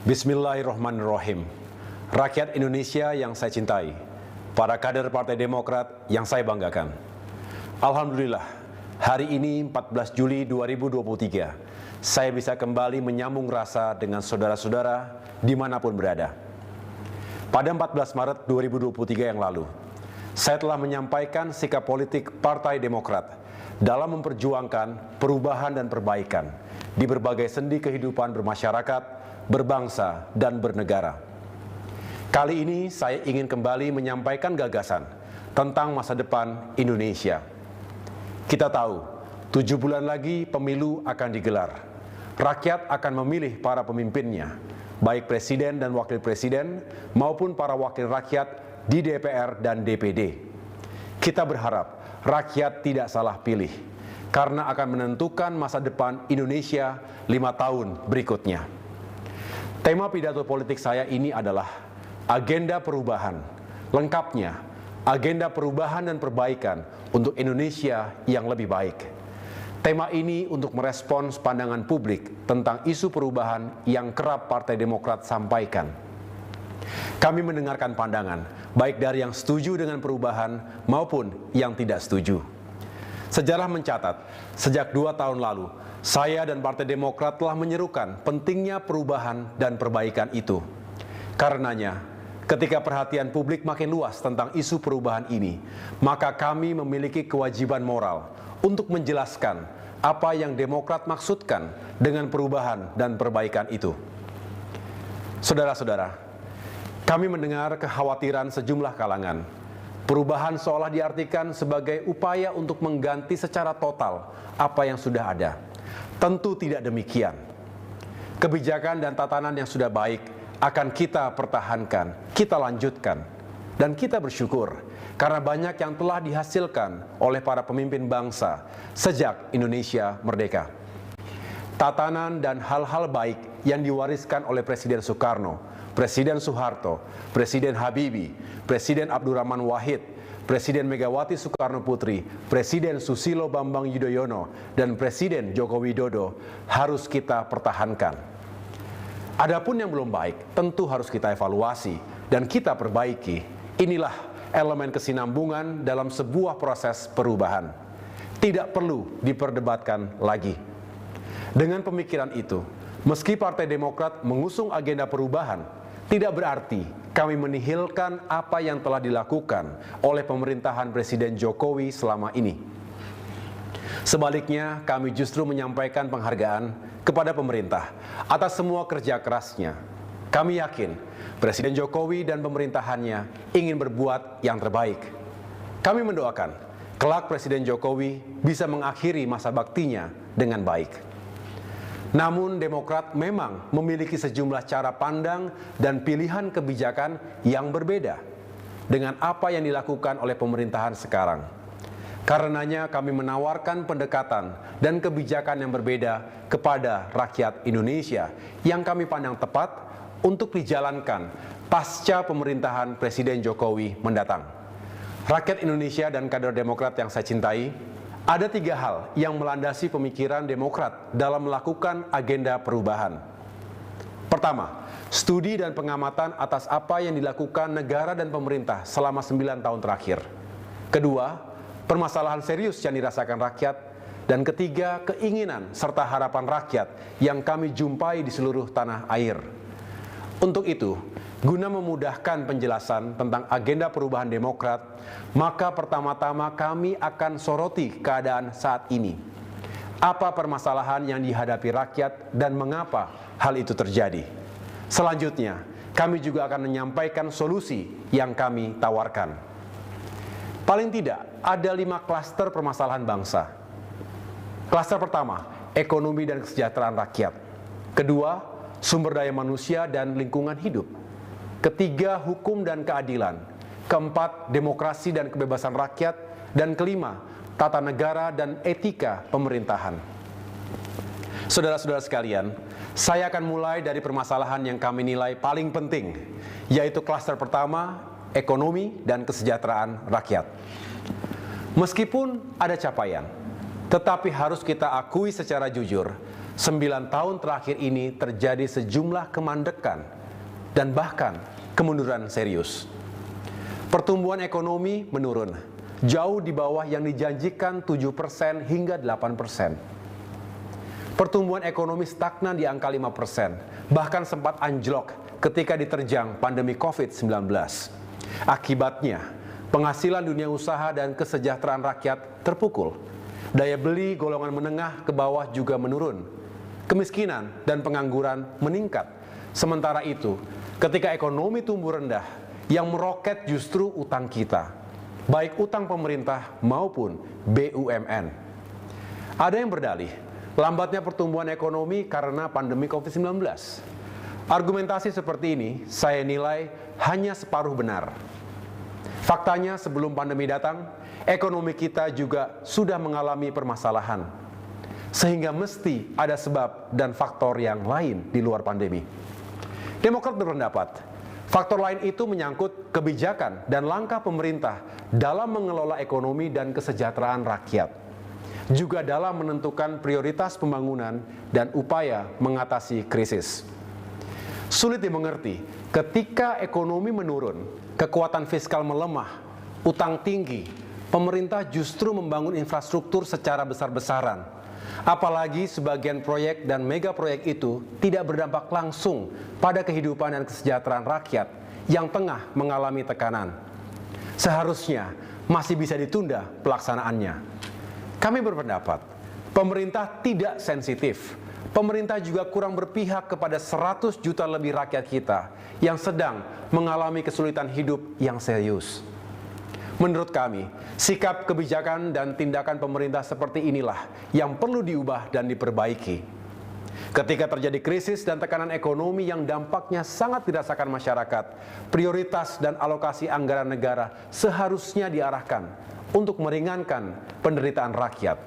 Bismillahirrahmanirrahim. Rakyat Indonesia yang saya cintai, para kader Partai Demokrat yang saya banggakan. Alhamdulillah, hari ini 14 Juli 2023, saya bisa kembali menyambung rasa dengan saudara-saudara dimanapun berada. Pada 14 Maret 2023 yang lalu, saya telah menyampaikan sikap politik Partai Demokrat dalam memperjuangkan perubahan dan perbaikan di berbagai sendi kehidupan bermasyarakat, berbangsa, dan bernegara. Kali ini saya ingin kembali menyampaikan gagasan tentang masa depan Indonesia. Kita tahu, 7 bulan lagi pemilu akan digelar. Rakyat akan memilih para pemimpinnya, baik presiden dan wakil presiden maupun para wakil rakyat di DPR dan DPD. Kita berharap rakyat tidak salah pilih, karena akan menentukan masa depan Indonesia 5 tahun berikutnya. Tema pidato politik saya ini adalah agenda perubahan, lengkapnya agenda perubahan dan perbaikan untuk Indonesia yang lebih baik. Tema ini untuk merespons pandangan publik tentang isu perubahan yang kerap Partai Demokrat sampaikan. Kami mendengarkan pandangan, baik dari yang setuju dengan perubahan maupun yang tidak setuju. Sejarah mencatat, sejak 2 tahun lalu, saya dan Partai Demokrat telah menyerukan pentingnya perubahan dan perbaikan itu. Karenanya, ketika perhatian publik makin luas tentang isu perubahan ini, maka kami memiliki kewajiban moral untuk menjelaskan apa yang Demokrat maksudkan dengan perubahan dan perbaikan itu. Saudara-saudara, kami mendengar kekhawatiran sejumlah kalangan. Perubahan seolah diartikan sebagai upaya untuk mengganti secara total apa yang sudah ada. Tentu tidak demikian. Kebijakan dan tatanan yang sudah baik akan kita pertahankan, kita lanjutkan, dan kita bersyukur karena banyak yang telah dihasilkan oleh para pemimpin bangsa sejak Indonesia merdeka. Tatanan dan hal-hal baik yang diwariskan oleh Presiden Soekarno, Presiden Soeharto, Presiden Habibie, Presiden Abdurrahman Wahid, Presiden Megawati Soekarno Putri, Presiden Susilo Bambang Yudhoyono, dan Presiden Joko Widodo harus kita pertahankan. Adapun yang belum baik tentu harus kita evaluasi dan kita perbaiki. Inilah elemen kesinambungan dalam sebuah proses perubahan. Tidak perlu diperdebatkan lagi. Dengan pemikiran itu, meski Partai Demokrat mengusung agenda perubahan, tidak berarti kami menihilkan apa yang telah dilakukan oleh pemerintahan Presiden Jokowi selama ini. Sebaliknya, kami justru menyampaikan penghargaan kepada pemerintah atas semua kerja kerasnya. Kami yakin Presiden Jokowi dan pemerintahannya ingin berbuat yang terbaik. Kami mendoakan kelak Presiden Jokowi bisa mengakhiri masa baktinya dengan baik. Namun Demokrat memang memiliki sejumlah cara pandang dan pilihan kebijakan yang berbeda dengan apa yang dilakukan oleh pemerintahan sekarang. Karenanya kami menawarkan pendekatan dan kebijakan yang berbeda kepada rakyat Indonesia yang kami pandang tepat untuk dijalankan pasca pemerintahan Presiden Jokowi mendatang. Rakyat Indonesia dan kader Demokrat yang saya cintai, ada 3 hal yang melandasi pemikiran Demokrat dalam melakukan agenda perubahan. Pertama, studi dan pengamatan atas apa yang dilakukan negara dan pemerintah selama 9 tahun terakhir. Kedua, permasalahan serius yang dirasakan rakyat. Dan ketiga, keinginan serta harapan rakyat yang kami jumpai di seluruh tanah air. Untuk itu, guna memudahkan penjelasan tentang agenda perubahan Demokrat, maka pertama-tama kami akan soroti keadaan saat ini. Apa permasalahan yang dihadapi rakyat dan mengapa hal itu terjadi? Selanjutnya, kami juga akan menyampaikan solusi yang kami tawarkan. Paling tidak, ada 5 klaster permasalahan bangsa. Klaster pertama, ekonomi dan kesejahteraan rakyat. Kedua, sumber daya manusia dan lingkungan hidup. Ketiga, hukum dan keadilan. Keempat, demokrasi dan kebebasan rakyat. Dan kelima, tata negara dan etika pemerintahan. Saudara-saudara sekalian, saya akan mulai dari permasalahan yang kami nilai paling penting, yaitu klaster pertama, ekonomi dan kesejahteraan rakyat. Meskipun ada capaian, tetapi harus kita akui secara jujur, 9 tahun terakhir ini terjadi sejumlah kemandekan dan bahkan kemunduran serius. Pertumbuhan ekonomi menurun, jauh di bawah yang dijanjikan 7% hingga 8%. Pertumbuhan ekonomi stagnan di angka 5%, bahkan sempat anjlok ketika diterjang pandemi COVID-19. Akibatnya, penghasilan dunia usaha dan kesejahteraan rakyat terpukul. Daya beli golongan menengah ke bawah juga menurun. Kemiskinan dan pengangguran meningkat. Sementara itu, ketika ekonomi tumbuh rendah, yang meroket justru utang kita, baik utang pemerintah maupun BUMN. Ada yang berdalih, lambatnya pertumbuhan ekonomi karena pandemi COVID-19. Argumentasi seperti ini saya nilai hanya separuh benar. Faktanya sebelum pandemi datang, ekonomi kita juga sudah mengalami permasalahan. Sehingga mesti ada sebab dan faktor yang lain di luar pandemi. Demokrat berpendapat, faktor lain itu menyangkut kebijakan dan langkah pemerintah dalam mengelola ekonomi dan kesejahteraan rakyat. Juga dalam menentukan prioritas pembangunan dan upaya mengatasi krisis. Sulit dimengerti ketika ekonomi menurun, kekuatan fiskal melemah, utang tinggi, pemerintah justru membangun infrastruktur secara besar-besaran. Apalagi sebagian proyek dan mega proyek itu tidak berdampak langsung pada kehidupan dan kesejahteraan rakyat yang tengah mengalami tekanan. Seharusnya masih bisa ditunda pelaksanaannya. Kami berpendapat, pemerintah tidak sensitif. Pemerintah juga kurang berpihak kepada 100 juta lebih rakyat kita yang sedang mengalami kesulitan hidup yang serius. Menurut kami, sikap kebijakan dan tindakan pemerintah seperti inilah yang perlu diubah dan diperbaiki. Ketika terjadi krisis dan tekanan ekonomi yang dampaknya sangat dirasakan masyarakat, prioritas dan alokasi anggaran negara seharusnya diarahkan untuk meringankan penderitaan rakyat,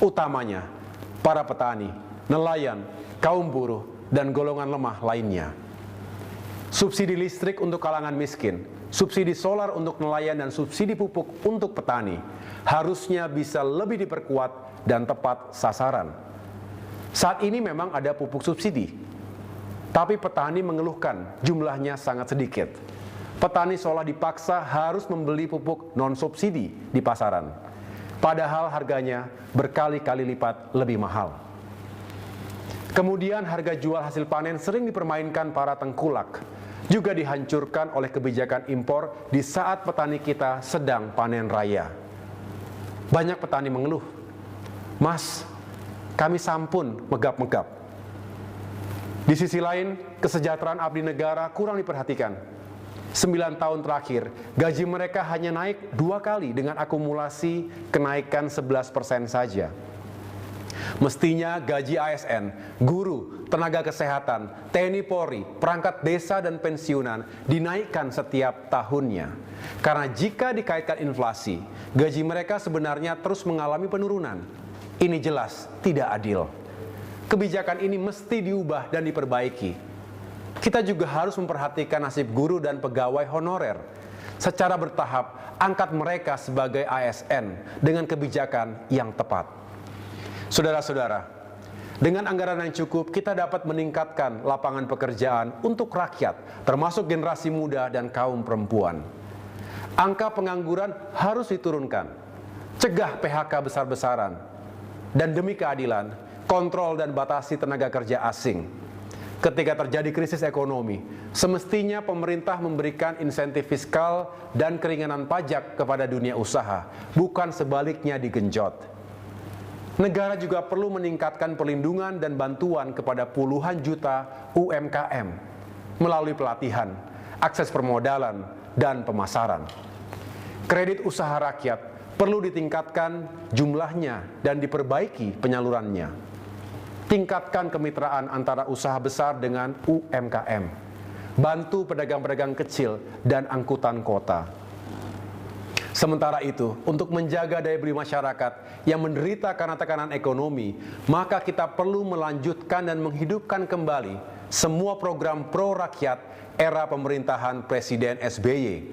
utamanya para petani, nelayan, kaum buruh, dan golongan lemah lainnya. Subsidi listrik untuk kalangan miskin, subsidi solar untuk nelayan, dan subsidi pupuk untuk petani harusnya bisa lebih diperkuat dan tepat sasaran. Saat ini memang ada pupuk subsidi, tapi petani mengeluhkan jumlahnya sangat sedikit. Petani seolah dipaksa harus membeli pupuk non-subsidi di pasaran, padahal harganya berkali-kali lipat lebih mahal. Kemudian harga jual hasil panen sering dipermainkan para tengkulak, juga dihancurkan oleh kebijakan impor di saat petani kita sedang panen raya. Banyak petani mengeluh, "Mas, kami sampun megap-megap." Di sisi lain, kesejahteraan abdi negara kurang diperhatikan. 9 tahun terakhir, gaji mereka hanya naik 2 kali dengan akumulasi kenaikan 11% saja. Mestinya gaji ASN, guru, tenaga kesehatan, TNI Polri, perangkat desa dan pensiunan dinaikkan setiap tahunnya. Karena jika dikaitkan inflasi, gaji mereka sebenarnya terus mengalami penurunan. Ini jelas tidak adil. Kebijakan ini mesti diubah dan diperbaiki. Kita juga harus memperhatikan nasib guru dan pegawai honorer. Secara bertahap, angkat mereka sebagai ASN dengan kebijakan yang tepat. Saudara-saudara, dengan anggaran yang cukup, kita dapat meningkatkan lapangan pekerjaan untuk rakyat, termasuk generasi muda dan kaum perempuan. Angka pengangguran harus diturunkan, cegah PHK besar-besaran, dan demi keadilan, kontrol dan batasi tenaga kerja asing. Ketika terjadi krisis ekonomi, semestinya pemerintah memberikan insentif fiskal dan keringanan pajak kepada dunia usaha, bukan sebaliknya digenjot. Negara juga perlu meningkatkan perlindungan dan bantuan kepada puluhan juta UMKM melalui pelatihan, akses permodalan, dan pemasaran. Kredit usaha rakyat perlu ditingkatkan jumlahnya dan diperbaiki penyalurannya. Tingkatkan kemitraan antara usaha besar dengan UMKM. Bantu pedagang-pedagang kecil dan angkutan kota. Sementara itu, untuk menjaga daya beli masyarakat yang menderita karena tekanan ekonomi, maka kita perlu melanjutkan dan menghidupkan kembali semua program pro-rakyat era pemerintahan Presiden SBY.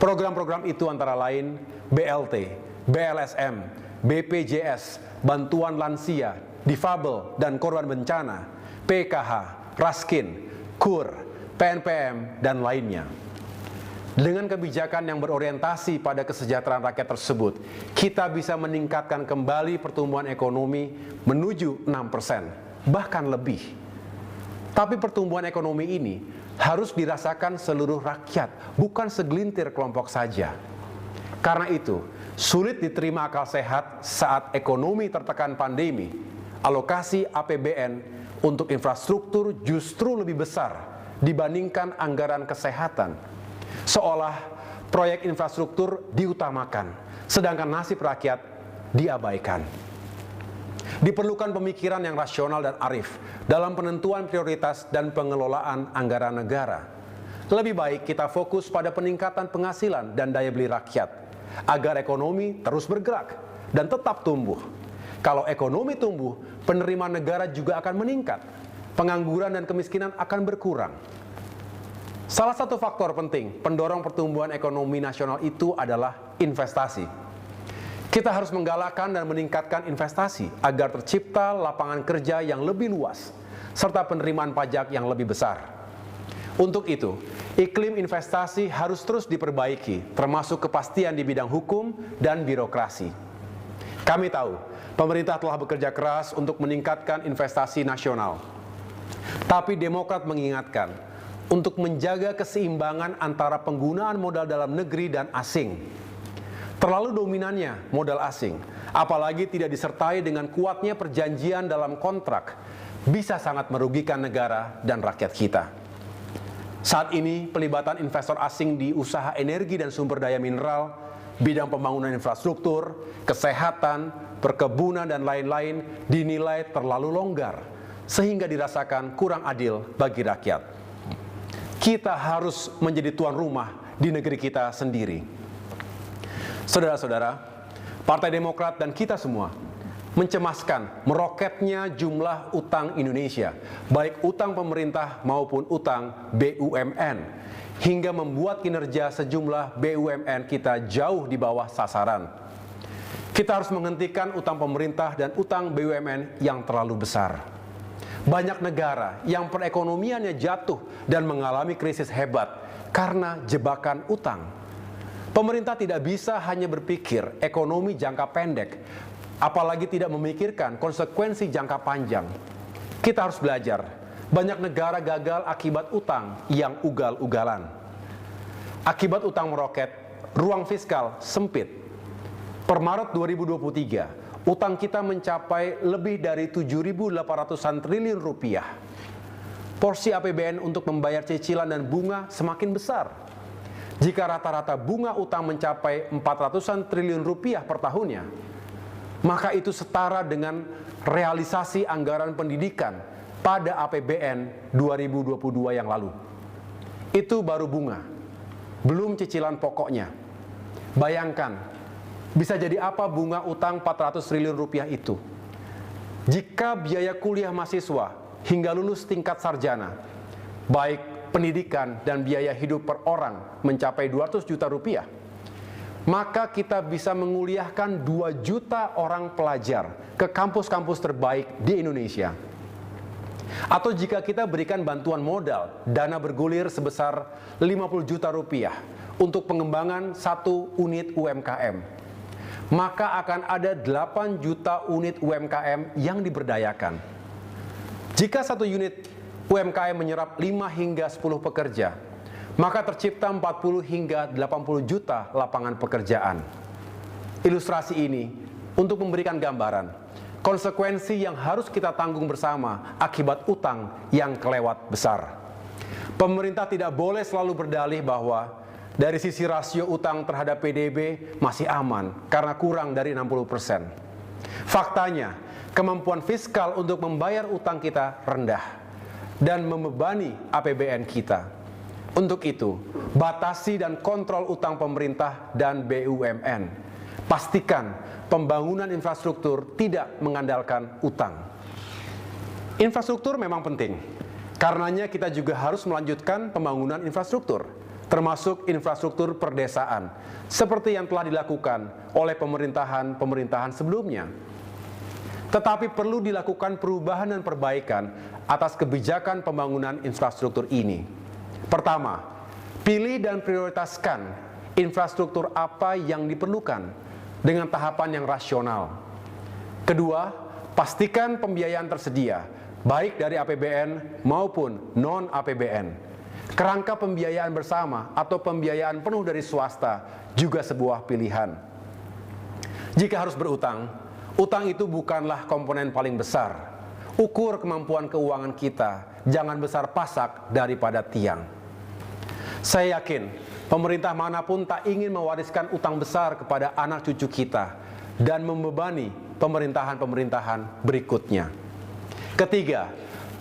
Program-program itu antara lain BLT, BLSM, BPJS, bantuan lansia, difabel dan korban bencana, PKH, Raskin, KUR, PNPM, dan lainnya. Dengan kebijakan yang berorientasi pada kesejahteraan rakyat tersebut, kita bisa meningkatkan kembali pertumbuhan ekonomi menuju 6%, bahkan lebih. Tapi pertumbuhan ekonomi ini harus dirasakan seluruh rakyat, bukan segelintir kelompok saja. Karena itu, sulit diterima akal sehat saat ekonomi tertekan pandemi, alokasi APBN untuk infrastruktur justru lebih besar dibandingkan anggaran kesehatan. Seolah proyek infrastruktur diutamakan, sedangkan nasib rakyat diabaikan. Diperlukan pemikiran yang rasional dan arif dalam penentuan prioritas dan pengelolaan anggaran negara. Lebih baik kita fokus pada peningkatan penghasilan dan daya beli rakyat, agar ekonomi terus bergerak dan tetap tumbuh. Kalau ekonomi tumbuh, penerimaan negara juga akan meningkat, pengangguran dan kemiskinan akan berkurang. Salah satu faktor penting pendorong pertumbuhan ekonomi nasional itu adalah investasi. Kita harus menggalakkan dan meningkatkan investasi agar tercipta lapangan kerja yang lebih luas, serta penerimaan pajak yang lebih besar. Untuk itu, iklim investasi harus terus diperbaiki, termasuk kepastian di bidang hukum dan birokrasi. Kami tahu, pemerintah telah bekerja keras untuk meningkatkan investasi nasional. Tapi Demokrat mengingatkan, untuk menjaga keseimbangan antara penggunaan modal dalam negeri dan asing. Terlalu dominannya modal asing, apalagi tidak disertai dengan kuatnya perjanjian dalam kontrak, bisa sangat merugikan negara dan rakyat kita. Saat ini, pelibatan investor asing di usaha energi dan sumber daya mineral, bidang pembangunan infrastruktur, kesehatan, perkebunan, dan lain-lain dinilai terlalu longgar, sehingga dirasakan kurang adil bagi rakyat. Kita harus menjadi tuan rumah di negeri kita sendiri. Saudara-saudara, Partai Demokrat dan kita semua mencemaskan meroketnya jumlah utang Indonesia, baik utang pemerintah maupun utang BUMN, hingga membuat kinerja sejumlah BUMN kita jauh di bawah sasaran. Kita harus menghentikan utang pemerintah dan utang BUMN yang terlalu besar. Banyak negara yang perekonomiannya jatuh dan mengalami krisis hebat karena jebakan utang. Pemerintah tidak bisa hanya berpikir ekonomi jangka pendek, apalagi tidak memikirkan konsekuensi jangka panjang. Kita harus belajar, banyak negara gagal akibat utang yang ugal-ugalan. Akibat utang meroket, ruang fiskal sempit. Per Maret 2023, utang kita mencapai lebih dari 7.800-an triliun rupiah. Porsi APBN untuk membayar cicilan dan bunga semakin besar. Jika rata-rata bunga utang mencapai 400-an triliun rupiah per tahunnya, maka itu setara dengan realisasi anggaran pendidikan pada APBN 2022 yang lalu. Itu baru bunga, belum cicilan pokoknya. Bayangkan, bisa jadi apa bunga utang 400 triliun rupiah itu? Jika biaya kuliah mahasiswa hingga lulus tingkat sarjana, baik pendidikan dan biaya hidup per orang mencapai 200 juta rupiah, maka kita bisa menguliahkan 2 juta orang pelajar ke kampus-kampus terbaik di Indonesia. Atau jika kita berikan bantuan modal, dana bergulir sebesar 50 juta rupiah untuk pengembangan 1 unit UMKM, maka akan ada 8 juta unit UMKM yang diberdayakan. Jika 1 unit UMKM menyerap 5 hingga 10 pekerja, maka tercipta 40 hingga 80 juta lapangan pekerjaan. Ilustrasi ini untuk memberikan gambaran konsekuensi yang harus kita tanggung bersama akibat utang yang kelewat besar. Pemerintah tidak boleh selalu berdalih bahwa dari sisi rasio utang terhadap PDB masih aman karena kurang dari 60%. Faktanya, kemampuan fiskal untuk membayar utang kita rendah dan membebani APBN kita. Untuk itu, batasi dan kontrol utang pemerintah dan BUMN. Pastikan pembangunan infrastruktur tidak mengandalkan utang. Infrastruktur memang penting. Karenanya kita juga harus melanjutkan pembangunan infrastruktur, termasuk infrastruktur perdesaan, seperti yang telah dilakukan oleh pemerintahan-pemerintahan sebelumnya. tetapi perlu dilakukan perubahan dan perbaikan atas kebijakan pembangunan infrastruktur ini. Pertama, pilih dan prioritaskan infrastruktur apa yang diperlukan dengan tahapan yang rasional. Kedua, pastikan pembiayaan tersedia, baik dari APBN maupun non-APBN. Kerangka pembiayaan bersama atau pembiayaan penuh dari swasta juga sebuah pilihan. Jika harus berutang, utang itu bukanlah komponen paling besar. Ukur kemampuan keuangan kita, jangan besar pasak daripada tiang. Saya yakin pemerintah manapun tak ingin mewariskan utang besar kepada anak cucu kita dan membebani pemerintahan-pemerintahan berikutnya. Ketiga,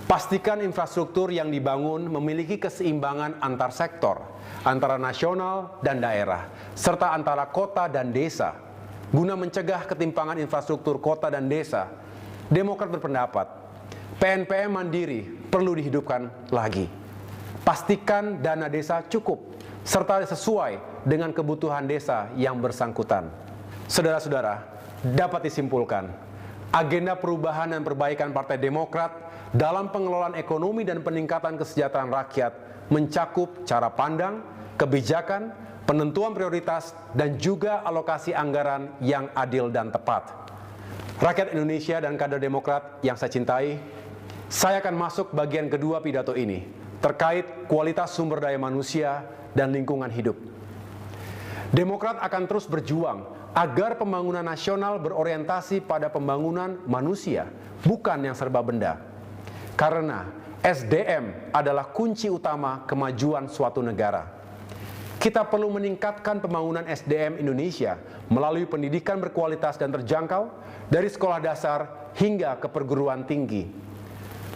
pastikan infrastruktur yang dibangun memiliki keseimbangan antar sektor, antara nasional dan daerah, serta antara kota dan desa. Guna mencegah ketimpangan infrastruktur kota dan desa, Demokrat berpendapat PNPM mandiri perlu dihidupkan lagi. Pastikan dana desa cukup, serta sesuai dengan kebutuhan desa yang bersangkutan. Saudara-saudara, dapat disimpulkan, agenda perubahan dan perbaikan Partai Demokrat dalam pengelolaan ekonomi dan peningkatan kesejahteraan rakyat mencakup cara pandang, kebijakan, penentuan prioritas, dan juga alokasi anggaran yang adil dan tepat. Rakyat Indonesia dan kader Demokrat yang saya cintai, saya akan masuk bagian kedua pidato ini, terkait kualitas sumber daya manusia dan lingkungan hidup. Demokrat akan terus berjuang agar pembangunan nasional berorientasi pada pembangunan manusia, bukan yang serba benda. Karena SDM adalah kunci utama kemajuan suatu negara. Kita perlu meningkatkan pembangunan SDM Indonesia melalui pendidikan berkualitas dan terjangkau dari sekolah dasar hingga ke perguruan tinggi.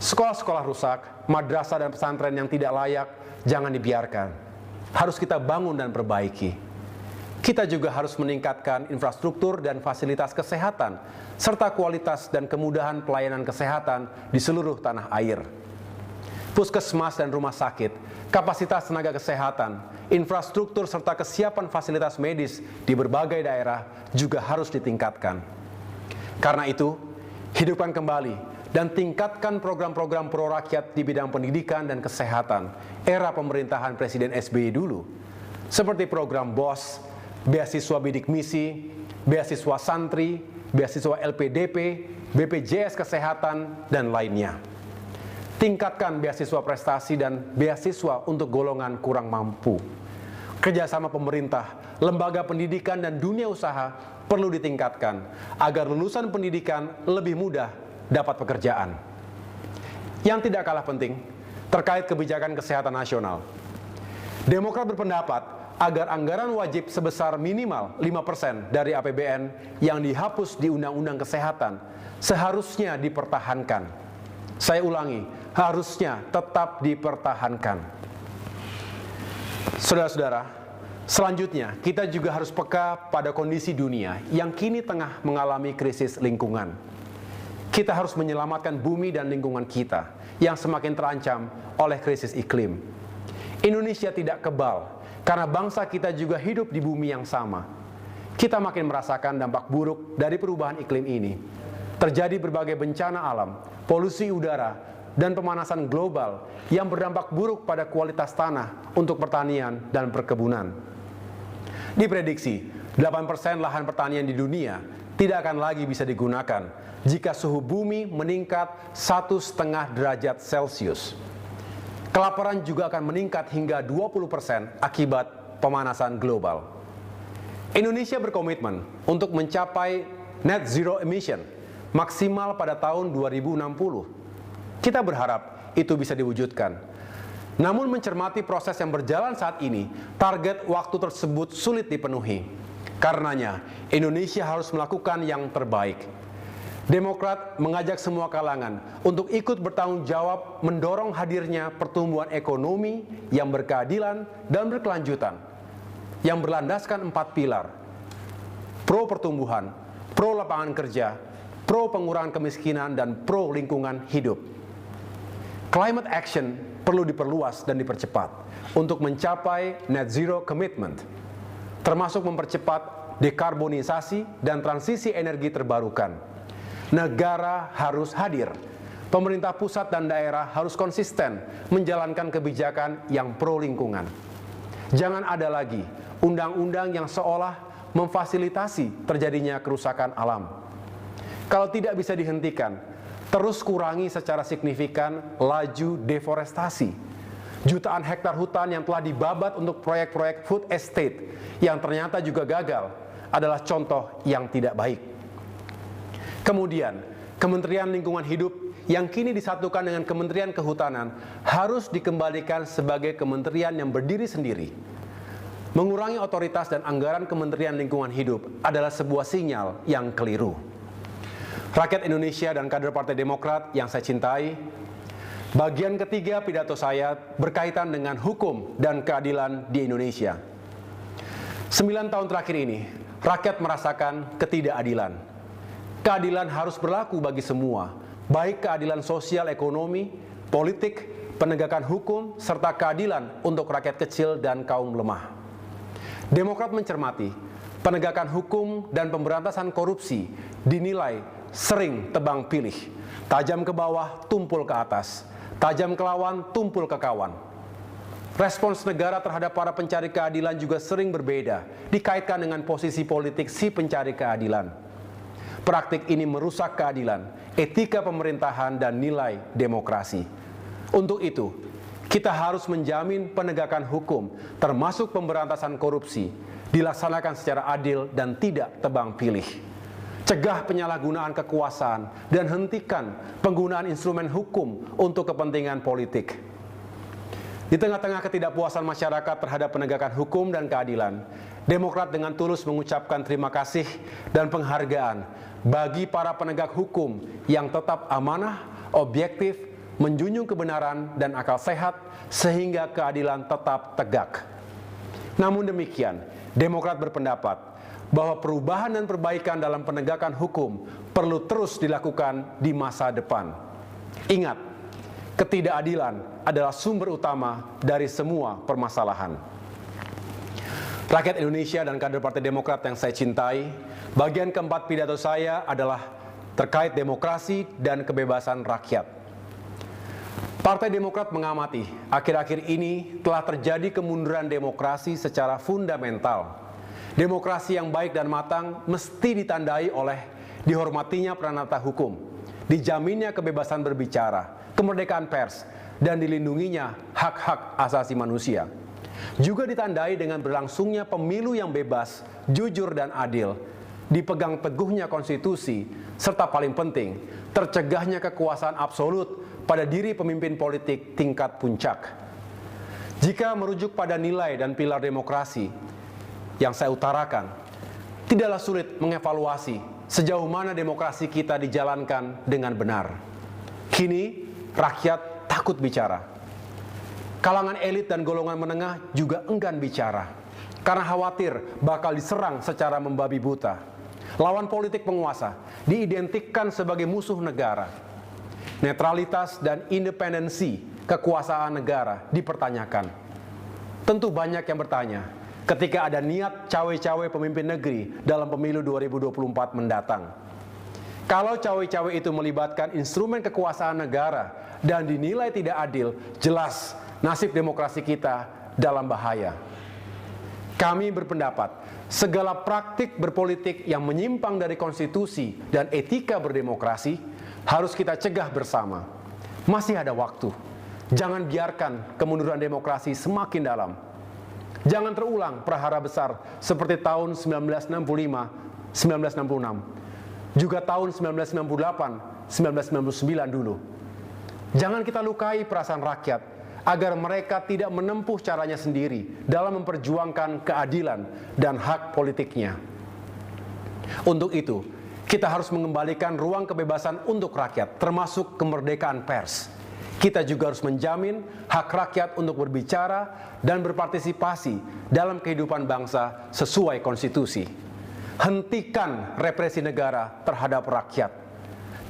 Sekolah-sekolah rusak, madrasah dan pesantren yang tidak layak jangan dibiarkan. Harus kita bangun dan perbaiki. Kita juga harus meningkatkan infrastruktur dan fasilitas kesehatan, serta kualitas dan kemudahan pelayanan kesehatan di seluruh tanah air. Puskesmas dan rumah sakit, kapasitas tenaga kesehatan, infrastruktur serta kesiapan fasilitas medis di berbagai daerah juga harus ditingkatkan. Karena itu, hidupkan kembali dan tingkatkan program-program pro rakyat di bidang pendidikan dan kesehatan era pemerintahan Presiden SBY dulu, seperti program BOS, beasiswa bidik misi, beasiswa santri, beasiswa LPDP, BPJS Kesehatan, dan lainnya. Tingkatkan beasiswa prestasi dan beasiswa untuk golongan kurang mampu. Kerjasama pemerintah, lembaga pendidikan, dan dunia usaha perlu ditingkatkan agar lulusan pendidikan lebih mudah dapat pekerjaan. Yang tidak kalah penting, terkait kebijakan kesehatan nasional. Demokrat berpendapat agar anggaran wajib sebesar minimal 5% dari APBN yang dihapus di Undang-Undang Kesehatan seharusnya dipertahankan. Saya ulangi, harusnya tetap dipertahankan. Saudara-saudara, selanjutnya kita juga harus peka pada kondisi dunia yang kini tengah mengalami krisis lingkungan. Kita harus menyelamatkan bumi dan lingkungan kita yang semakin terancam oleh krisis iklim. Indonesia tidak kebal, karena bangsa kita juga hidup di bumi yang sama. Kita makin merasakan dampak buruk dari perubahan iklim ini. Terjadi berbagai bencana alam, polusi udara, dan pemanasan global yang berdampak buruk pada kualitas tanah untuk pertanian dan perkebunan. Diprediksi, 8% lahan pertanian di dunia tidak akan lagi bisa digunakan jika suhu bumi meningkat 1,5 derajat Celcius. Kelaparan juga akan meningkat hingga 20% akibat pemanasan global. Indonesia berkomitmen untuk mencapai net zero emission maksimal pada tahun 2060. Kita berharap itu bisa diwujudkan. Namun mencermati proses yang berjalan saat ini, target waktu tersebut sulit dipenuhi. Karenanya, Indonesia harus melakukan yang terbaik. Demokrat mengajak semua kalangan untuk ikut bertanggung jawab mendorong hadirnya pertumbuhan ekonomi yang berkeadilan dan berkelanjutan, yang berlandaskan 4 pilar: pro pertumbuhan, pro lapangan kerja, pro pengurangan kemiskinan, dan pro lingkungan hidup. Climate action perlu diperluas dan dipercepat untuk mencapai net zero commitment, termasuk mempercepat dekarbonisasi dan transisi energi terbarukan. Negara harus hadir. Pemerintah pusat dan daerah harus konsisten menjalankan kebijakan yang pro lingkungan. Jangan ada lagi undang-undang yang seolah memfasilitasi terjadinya kerusakan alam. Kalau tidak bisa dihentikan, terus kurangi secara signifikan laju deforestasi. Jutaan hektar hutan yang telah dibabat untuk proyek-proyek food estate yang ternyata juga gagal adalah contoh yang tidak baik. Kemudian, Kementerian Lingkungan Hidup yang kini disatukan dengan Kementerian Kehutanan harus dikembalikan sebagai kementerian yang berdiri sendiri. Mengurangi otoritas dan anggaran Kementerian Lingkungan Hidup adalah sebuah sinyal yang keliru. Rakyat Indonesia dan kader Partai Demokrat yang saya cintai, bagian ketiga pidato saya berkaitan dengan hukum dan keadilan di Indonesia. 9 tahun terakhir ini, rakyat merasakan ketidakadilan. Keadilan harus berlaku bagi semua, baik keadilan sosial ekonomi, politik, penegakan hukum, serta keadilan untuk rakyat kecil dan kaum lemah. Demokrat mencermati, penegakan hukum dan pemberantasan korupsi dinilai sering tebang pilih, tajam ke bawah, tumpul ke atas, tajam ke lawan, tumpul ke kawan. Respons negara terhadap para pencari keadilan juga sering berbeda, dikaitkan dengan posisi politik si pencari keadilan. Praktik ini merusak keadilan, etika pemerintahan, dan nilai demokrasi. Untuk itu, kita harus menjamin penegakan hukum, termasuk pemberantasan korupsi, dilaksanakan secara adil dan tidak tebang pilih. Cegah penyalahgunaan kekuasaan dan hentikan penggunaan instrumen hukum untuk kepentingan politik. Di tengah-tengah ketidakpuasan masyarakat terhadap penegakan hukum dan keadilan, Demokrat dengan tulus mengucapkan terima kasih dan penghargaan bagi para penegak hukum yang tetap amanah, objektif, menjunjung kebenaran dan akal sehat sehingga keadilan tetap tegak. Namun demikian, Demokrat berpendapat bahwa perubahan dan perbaikan dalam penegakan hukum perlu terus dilakukan di masa depan. Ingat, ketidakadilan adalah sumber utama dari semua permasalahan. Rakyat Indonesia dan kader Partai Demokrat yang saya cintai, bagian keempat pidato saya adalah terkait demokrasi dan kebebasan rakyat. Partai Demokrat mengamati, akhir-akhir ini telah terjadi kemunduran demokrasi secara fundamental. Demokrasi yang baik dan matang mesti ditandai oleh dihormatinya pranata hukum, dijaminnya kebebasan berbicara, kemerdekaan pers, dan dilindunginya hak-hak asasi manusia. Juga ditandai dengan berlangsungnya pemilu yang bebas, jujur, dan adil, dipegang teguhnya konstitusi, serta paling penting, tercegahnya kekuasaan absolut pada diri pemimpin politik tingkat puncak. Jika merujuk pada nilai dan pilar demokrasi yang saya utarakan, tidaklah sulit mengevaluasi sejauh mana demokrasi kita dijalankan dengan benar. Kini, rakyat takut bicara. Kalangan elit dan golongan menengah juga enggan bicara, karena khawatir bakal diserang secara membabi buta. Lawan politik penguasa diidentikan sebagai musuh negara. Netralitas dan independensi kekuasaan negara dipertanyakan. Tentu banyak yang bertanya, ketika ada niat cawe-cawe pemimpin negeri dalam pemilu 2024 mendatang. Kalau cawe-cawe itu melibatkan instrumen kekuasaan negara dan dinilai tidak adil, jelas nasib demokrasi kita dalam bahaya. Kami berpendapat, segala praktik berpolitik yang menyimpang dari konstitusi dan etika berdemokrasi harus kita cegah bersama. Masih ada waktu. Jangan biarkan kemunduran demokrasi semakin dalam. Jangan terulang prahara besar seperti tahun 1965, 1966, juga tahun 1998, 1999 dulu. Jangan kita lukai perasaan rakyat agar mereka tidak menempuh caranya sendiri dalam memperjuangkan keadilan dan hak politiknya. Untuk itu, kita harus mengembalikan ruang kebebasan untuk rakyat, termasuk kemerdekaan pers. Kita juga harus menjamin hak rakyat untuk berbicara dan berpartisipasi dalam kehidupan bangsa sesuai konstitusi. Hentikan represi negara terhadap rakyat.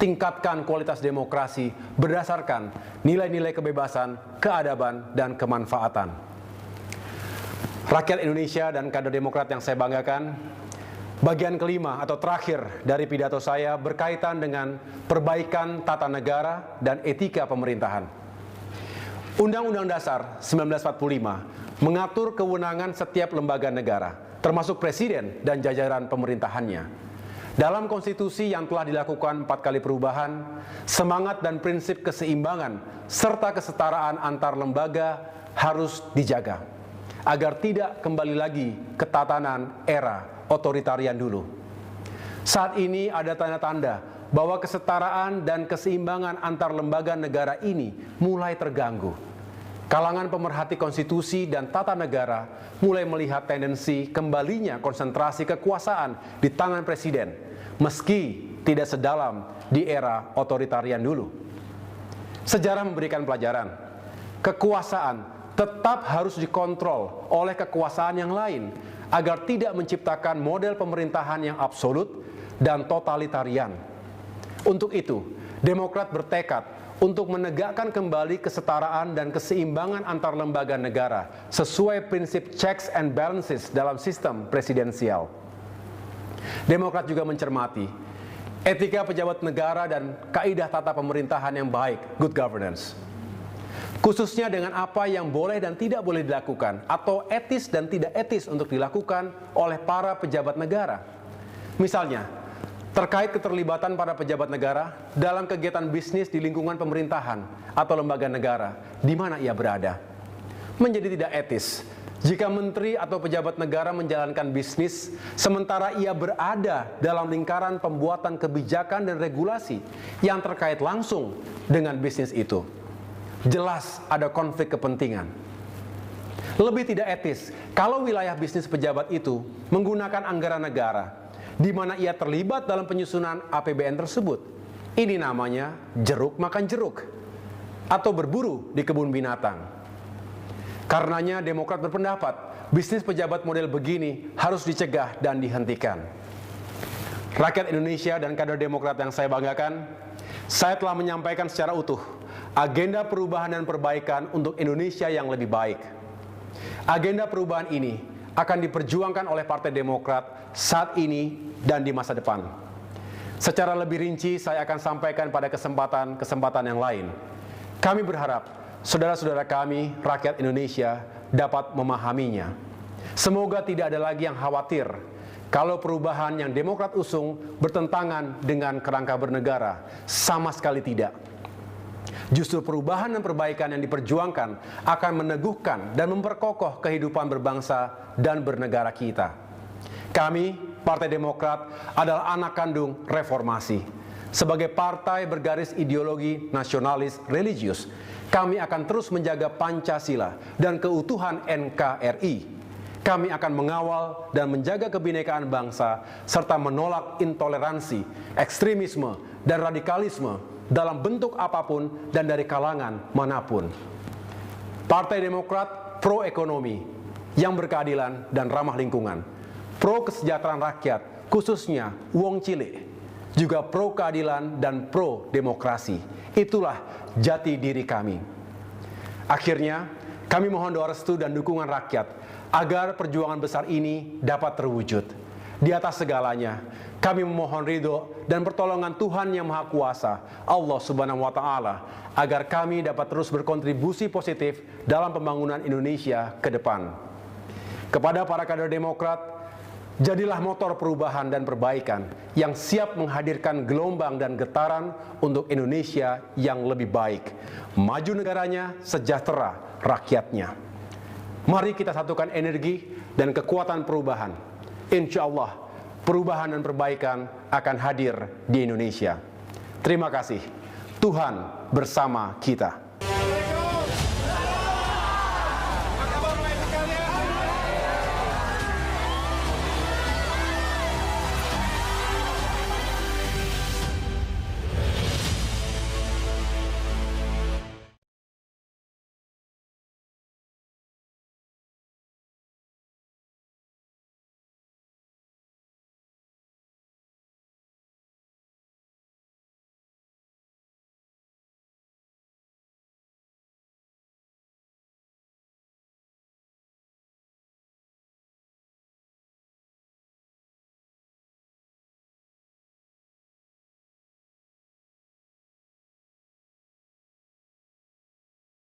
Tingkatkan kualitas demokrasi berdasarkan nilai-nilai kebebasan, keadaban, dan kemanfaatan. Rakyat Indonesia dan kader Demokrat yang saya banggakan, Bagian kelima atau terakhir dari pidato saya berkaitan dengan perbaikan tata negara dan etika pemerintahan. Undang-Undang Dasar 1945 mengatur kewenangan setiap lembaga negara, termasuk presiden dan jajaran pemerintahannya. Dalam konstitusi yang telah dilakukan 4 kali perubahan, semangat dan prinsip keseimbangan serta kesetaraan antar lembaga harus dijaga, agar tidak kembali lagi ke tatanan era otoritarian dulu. Saat ini ada tanda-tanda bahwa kesetaraan dan keseimbangan antar lembaga negara ini mulai terganggu. Kalangan pemerhati konstitusi dan tata negara mulai melihat tendensi kembalinya konsentrasi kekuasaan di tangan presiden, meski tidak sedalam di era otoritarian dulu. Sejarah memberikan pelajaran, kekuasaan tetap harus dikontrol oleh kekuasaan yang lain, agar tidak menciptakan model pemerintahan yang absolut dan totalitarian. Untuk itu, Demokrat bertekad untuk menegakkan kembali kesetaraan dan keseimbangan antar lembaga negara sesuai prinsip checks and balances dalam sistem presidensial. Demokrat juga mencermati etika pejabat negara dan kaidah tata pemerintahan yang baik, good governance. Khususnya dengan apa yang boleh dan tidak boleh dilakukan, atau etis dan tidak etis untuk dilakukan oleh para pejabat negara. Misalnya, terkait keterlibatan para pejabat negara dalam kegiatan bisnis di lingkungan pemerintahan atau lembaga negara di mana ia berada. Menjadi tidak etis jika menteri atau pejabat negara menjalankan bisnis sementara ia berada dalam lingkaran pembuatan kebijakan dan regulasi yang terkait langsung dengan bisnis itu. Jelas ada konflik kepentingan. Lebih tidak etis kalau wilayah bisnis pejabat itu menggunakan anggaran negara di mana ia terlibat dalam penyusunan APBN tersebut. Ini namanya jeruk makan jeruk atau berburu di kebun binatang. Karenanya Demokrat berpendapat bisnis pejabat model begini harus dicegah dan dihentikan. Rakyat Indonesia dan kader Demokrat yang saya banggakan, saya telah menyampaikan secara utuh agenda perubahan dan perbaikan untuk Indonesia yang lebih baik. Agenda perubahan ini akan diperjuangkan oleh Partai Demokrat saat ini dan di masa depan. Secara lebih rinci saya akan sampaikan pada kesempatan yang lain. Kami berharap saudara-saudara kami, rakyat Indonesia, dapat memahaminya. Semoga tidak ada lagi yang khawatir kalau perubahan yang Demokrat usung bertentangan dengan kerangka bernegara. Sama sekali tidak. Justru perubahan dan perbaikan yang diperjuangkan akan meneguhkan dan memperkokoh kehidupan berbangsa dan bernegara kita. Kami, Partai Demokrat, adalah anak kandung reformasi. Sebagai partai bergaris ideologi nasionalis religius, kami akan terus menjaga Pancasila dan keutuhan NKRI. Kami akan mengawal dan menjaga kebinekaan bangsa, serta menolak intoleransi, ekstremisme, dan radikalisme dalam bentuk apapun dan dari kalangan manapun. Partai Demokrat pro ekonomi yang berkeadilan dan ramah lingkungan, pro kesejahteraan rakyat, khususnya wong cilik, juga pro keadilan dan pro demokrasi. Itulah jati diri kami. Akhirnya, kami mohon doa restu dan dukungan rakyat agar perjuangan besar ini dapat terwujud. Di atas segalanya, kami memohon ridho dan pertolongan Tuhan Yang Maha Kuasa, Allah Subhanahu wa Ta'ala, agar kami dapat terus berkontribusi positif dalam pembangunan Indonesia ke depan. Kepada para kader Demokrat, jadilah motor perubahan dan perbaikan yang siap menghadirkan gelombang dan getaran untuk Indonesia yang lebih baik. Maju negaranya, sejahtera rakyatnya. Mari kita satukan energi dan kekuatan perubahan. Insya Allah, perubahan dan perbaikan akan hadir di Indonesia. Terima kasih. Tuhan bersama kita.